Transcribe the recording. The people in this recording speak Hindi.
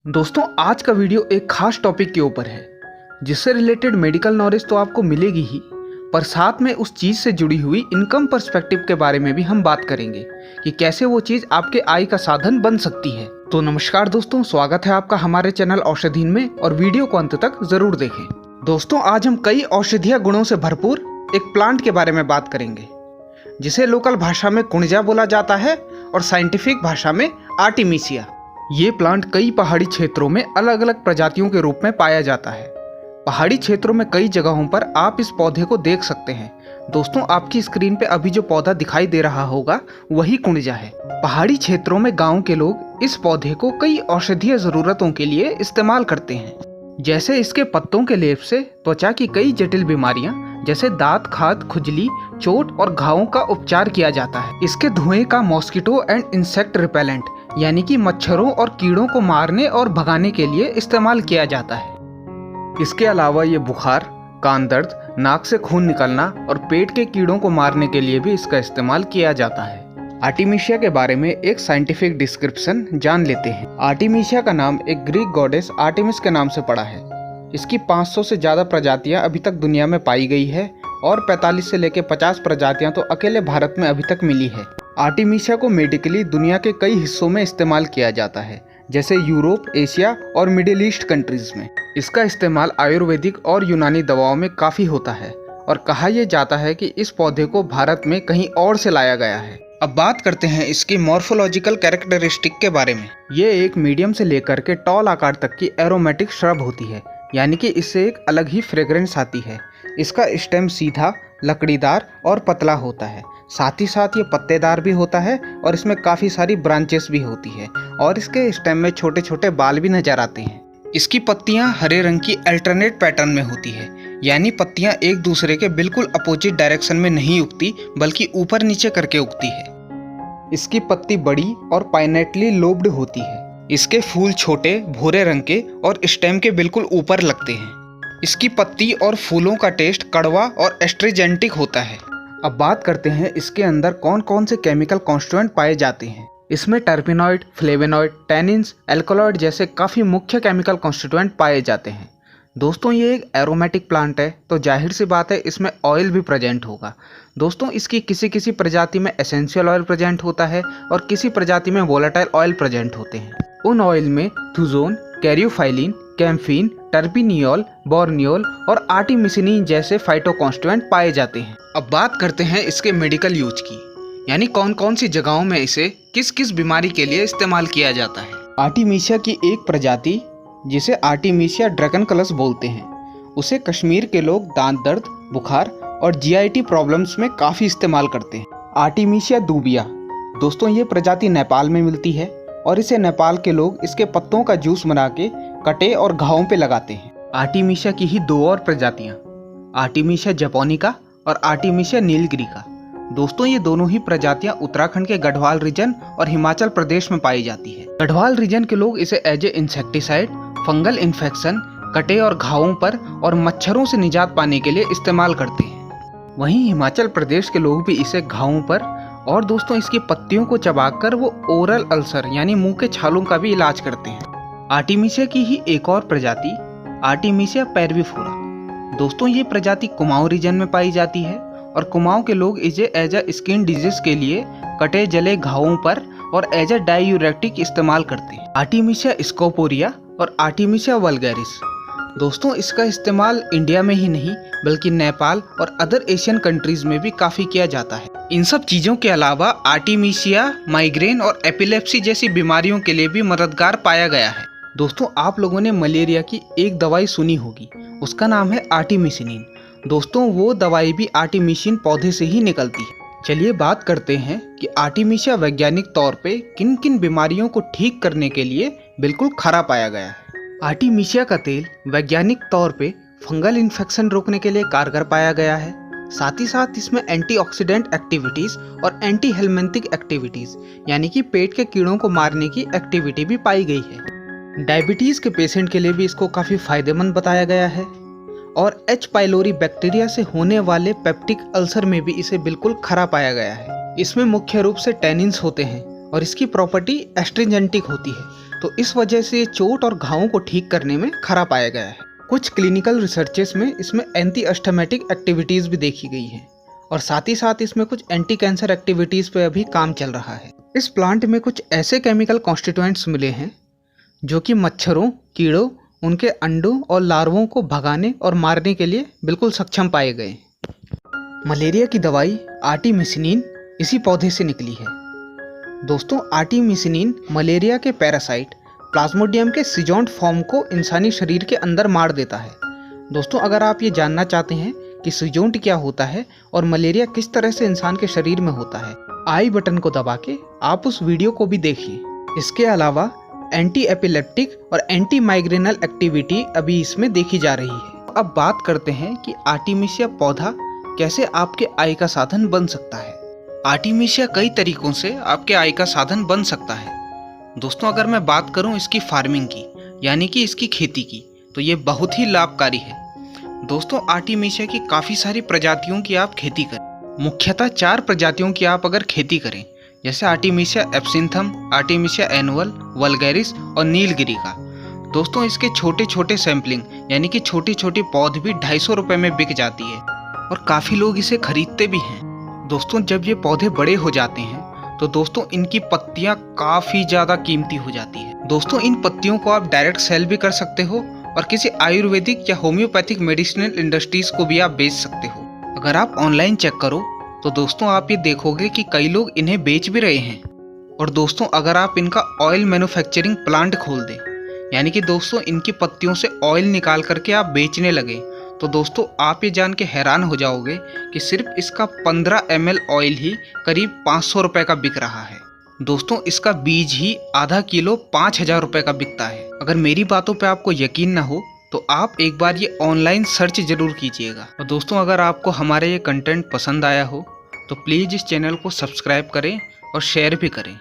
दोस्तों आज का वीडियो एक खास टॉपिक के ऊपर है जिससे रिलेटेड मेडिकल नॉलेज तो आपको मिलेगी ही, पर साथ में उस चीज़ से जुड़ी हुई इनकम पर्सपेक्टिव के बारे में भी हम बात करेंगे कि कैसे वो चीज़ आपके आय का साधन बन सकती है। तो नमस्कार दोस्तों, स्वागत है आपका हमारे चैनल औषधीन में और वीडियो को अंत तक जरूर देखें। दोस्तों आज हम कई औषधीय गुणों से भरपूर एक प्लांट के बारे में बात करेंगे जिसे लोकल भाषा में कुणजा बोला जाता है और साइंटिफिक भाषा में आर्टिमिसिया। ये प्लांट कई पहाड़ी क्षेत्रों में अलग अलग प्रजातियों के रूप में पाया जाता है। पहाड़ी क्षेत्रों में कई जगहों पर आप इस पौधे को देख सकते हैं। दोस्तों आपकी स्क्रीन पे अभी जो पौधा दिखाई दे रहा होगा वही कुणजा है। पहाड़ी क्षेत्रों में गांव के लोग इस पौधे को कई औषधीय जरूरतों के लिए इस्तेमाल करते हैं। जैसे इसके पत्तों के लेप से त्वचा की कई जटिल बीमारियां जैसे दांत खाज, खुजली, चोट और घावों का उपचार किया जाता है। इसके धुएं का मॉस्किटो एंड इंसेक्ट रिपेलेंट यानी कि मच्छरों और कीड़ों को मारने और भगाने के लिए इस्तेमाल किया जाता है। इसके अलावा ये बुखार, कान दर्द, नाक से खून निकलना और पेट के कीड़ों को मारने के लिए भी इसका इस्तेमाल किया जाता है। आर्टिमिसिया के बारे में एक साइंटिफिक डिस्क्रिप्शन जान लेते हैं। आर्टिमिसिया का नाम एक ग्रीक गॉडेस आर्टेमिस के नाम से पड़ा है। इसकी 500 से ज़्यादा प्रजातियां अभी तक दुनिया में पाई गई है और 45 से लेकर 50 प्रजातियां तो अकेले भारत में अभी तक मिली है। आर्टिमिसिया को मेडिकली दुनिया के कई हिस्सों में इस्तेमाल किया जाता है, जैसे यूरोप, एशिया और मिडिल ईस्ट कंट्रीज में। इसका इस्तेमाल आयुर्वेदिक और यूनानी दवाओं में काफ़ी होता है और कहा यह जाता है कि इस पौधे को भारत में कहीं और से लाया गया है। अब बात करते हैं इसकी मॉर्फोलॉजिकल कैरेक्टरिस्टिक के बारे में। ये एक मीडियम से लेकर के टॉल आकार तक की एरोमेटिक श्रब होती है, यानी कि इससे एक अलग ही फ्रेग्रेंस आती है। इसका स्टेम सीधा, लकड़ीदार और पतला होता है। साथ ही साथ ये पत्तेदार भी होता है और इसमें काफ़ी सारी ब्रांचेस भी होती है और इसके स्टेम में छोटे छोटे बाल भी नजर आते हैं। इसकी पत्तियां हरे रंग की अल्टरनेट पैटर्न में होती है, यानी पत्तियां एक दूसरे के बिल्कुल अपोजिट डायरेक्शन में नहीं उगती बल्कि ऊपर नीचे करके उगती है। इसकी पत्ती बड़ी और पाइनेटली लोब्ड होती है। इसके फूल छोटे, भूरे रंग के और स्टेम के बिल्कुल ऊपर लगते हैं। इसकी पत्ती और फूलों का टेस्ट कड़वा और एस्ट्रिजेंटिक होता है। अब बात करते हैं इसके अंदर कौन कौन से केमिकल कॉन्स्टिट्यूएंट पाए जाते हैं। इसमें टर्पिनॉइड, फ्लेवेनॉइड, टैनिन्स, एल्कोलॉइड जैसे काफ़ी मुख्य केमिकल कॉन्स्टिट्यूएंट पाए जाते हैं। दोस्तों ये एक एरोमेटिक प्लांट है तो जाहिर सी बात है इसमें ऑयल भी प्रेजेंट होगा। दोस्तों इसकी किसी किसी प्रजाति में एसेंशियल ऑयल प्रेजेंट होता है और किसी प्रजाति में वोलेटाइल ऑयल प्रेजेंट होते हैं। उन ऑयल में थुजोन, कैरियोफाइलिन, कैम्फीन, टर्पिनियोल, बोर्नियोल और आर्टिमिसिनिन जैसे फाइटोकॉन्स्टिट्यूएंट पाए जाते हैं। अब बात करते हैं इसके मेडिकल यूज की, यानी कौन कौन सी जगहों में इसे किस किस बीमारी के लिए इस्तेमाल किया जाता है। आर्टिमिसिया की एक प्रजाति जिसे आर्टिमिसिया ड्रैगनकलस बोलते हैं, उसे कश्मीर के लोग दांत दर्द, बुखार और जीआईटी प्रॉब्लम्स में काफ़ी इस्तेमाल करते हैं। आर्टिमिसिया दूबिया, दोस्तों ये प्रजाति नेपाल में मिलती है और इसे नेपाल के लोग इसके पत्तों का जूस बना के कटे और घावों पे लगाते हैं। आर्टिमिसिया की ही दो और प्रजातियां, आर्टिमिसिया जैपोनिका और आर्टिमिसिया नीलगिरिका। दोस्तों ये दोनों ही प्रजातियां उत्तराखंड के गढ़वाल रीजन और हिमाचल प्रदेश में पाई जाती है। गढ़वाल रीजन के लोग इसे as a insecticide, fungal infection, कटे और घावों पर और मच्छरों से निजात पाने के लिए इस्तेमाल करते हैं। वहीं हिमाचल प्रदेश के लोग भी इसे घावों पर और दोस्तों इसकी पत्तियों को चबाकर वो ओरल अल्सर यानी मुंह के छालों का भी इलाज करते हैं। आर्टिमिसिया की ही एक और प्रजाति आर्टिमिसिया पैरविफोरा, दोस्तों ये प्रजाति कुमाऊं रीजन में पाई जाती है और कुमाऊं के लोग इसे एज अ स्किन डिजीज के लिए कटे जले घावों पर और एज अ डायूरेटिक इस्तेमाल करते हैं। आर्टिमिसिया स्कोपोरिया और आर्टिमिसिया वल्गैरिस, दोस्तों इसका इस्तेमाल इंडिया में ही नहीं बल्कि नेपाल और अदर एशियन कंट्रीज में भी काफ़ी किया जाता है। इन सब चीज़ों के अलावा आर्टिमिसिया माइग्रेन और एपिलेप्सी जैसी बीमारियों के लिए भी मददगार पाया गया है। दोस्तों आप लोगों ने मलेरिया की एक दवाई सुनी होगी, उसका नाम है आर्टिमिसिनिन। दोस्तों वो दवाई भी आर्टिमिसिन पौधे से ही निकलती है। चलिए बात करते हैं कि आर्टिमिसिया वैज्ञानिक तौर पे किन किन बीमारियों को ठीक करने के लिए बिल्कुल खरा पाया गया है। आर्टिमिसिया का तेल वैज्ञानिक तौर पे फंगल इन्फेक्शन रोकने के लिए कारगर पाया गया है। साथ ही साथ इसमें एंटीऑक्सीडेंट एक्टिविटीज और एंटी हेलमिंथिक एक्टिविटीज यानी कि पेट के कीड़ों को मारने की एक्टिविटी भी पाई गई है। डायबिटीज के पेशेंट के लिए भी इसको काफी फायदेमंद बताया गया है और एच पाइलोरी बैक्टीरिया से होने वाले पेप्टिक अल्सर में भी इसे बिल्कुल खरा पाया गया है। इसमें मुख्य रूप से टैनिन्स होते हैं और इसकी प्रॉपर्टी एस्ट्रिंजेंटिक होती है, तो इस वजह से ये चोट और घावों को ठीक करने में खरा पाया गया है। कुछ क्लिनिकल रिसर्चेस में इसमें एंटी अस्थमेटिक एक्टिविटीज़ भी देखी गई हैं और साथ ही साथ इसमें कुछ एंटी कैंसर एक्टिविटीज़ पे अभी काम चल रहा है। इस प्लांट में कुछ ऐसे केमिकल कॉन्स्टिट्यूएंट्स मिले हैं जो कि मच्छरों, कीड़ों, उनके अंडों और लार्वों को भगाने और मारने के लिए बिल्कुल सक्षम पाए गए। मलेरिया की दवाई आर्टिमिसिनिन इसी पौधे से निकली है। दोस्तों, आर्टिमिसिनिन मलेरिया के पैरासाइट प्लाज्मोडियम के सिजोंट फॉर्म को इंसानी शरीर के अंदर मार देता है। दोस्तों, अगर आप ये जानना चाहते हैं कि सिजोंट क्या होता है और मलेरिया किस तरह से इंसान के शरीर में होता है, आई बटन को दबा के आप उस वीडियो को भी देखिए। इसके अलावा एंटी एपिलेप्टिक और एंटी माइग्रेनल एक्टिविटी अभी इसमें देखी जा रही है। अब बात करते हैं कि आर्टिमिसिया पौधा कैसे आपके आय का साधन बन सकता है। आर्टिमिसिया कई तरीकों से आपके आय का साधन बन सकता है। दोस्तों, अगर मैं बात करूं इसकी फार्मिंग की, यानी कि इसकी खेती की, तो ये बहुत ही लाभकारी है। दोस्तों, आर्टिमिसिया की काफ़ी सारी प्रजातियों की आप खेती करें। मुख्यतः 4 प्रजातियों की आप अगर खेती करें, जैसे आर्टिमिसिया एब्सिंथम, आर्टिमिसिया एनुअल, वल्गैरिस और नीलगिरी का। दोस्तों, इसके छोटे छोटे सैंपलिंग यानी कि छोटी छोटी पौध भी 250 रुपये में बिक जाती है और काफ़ी लोग इसे खरीदते भी हैं। दोस्तों, जब ये पौधे बड़े हो जाते हैं तो दोस्तों इनकी पत्तियां काफ़ी ज़्यादा कीमती हो जाती है। दोस्तों, इन पत्तियों को आप डायरेक्ट सेल भी कर सकते हो और किसी आयुर्वेदिक या होम्योपैथिक मेडिसिनल इंडस्ट्रीज़ को भी आप बेच सकते हो। अगर आप ऑनलाइन चेक करो तो दोस्तों आप ये देखोगे कि कई लोग इन्हें बेच भी रहे हैं। और दोस्तों, अगर आप इनका ऑयल मैन्युफैक्चरिंग प्लांट खोल दें, यानी कि दोस्तों इनकी पत्तियों से ऑयल निकाल करके आप बेचने लगे, तो दोस्तों आप ये जान के हैरान हो जाओगे कि सिर्फ इसका 15 ml ऑयल ही करीब 500 रुपये का बिक रहा है। दोस्तों, इसका बीज ही आधा किलो 5000 रुपये का बिकता है। अगर मेरी बातों पे आपको यकीन ना हो तो आप एक बार ये ऑनलाइन सर्च जरूर कीजिएगा। और दोस्तों, अगर आपको हमारे ये कंटेंट पसंद आया हो तो प्लीज़ इस चैनल को सब्सक्राइब करें और शेयर भी करें।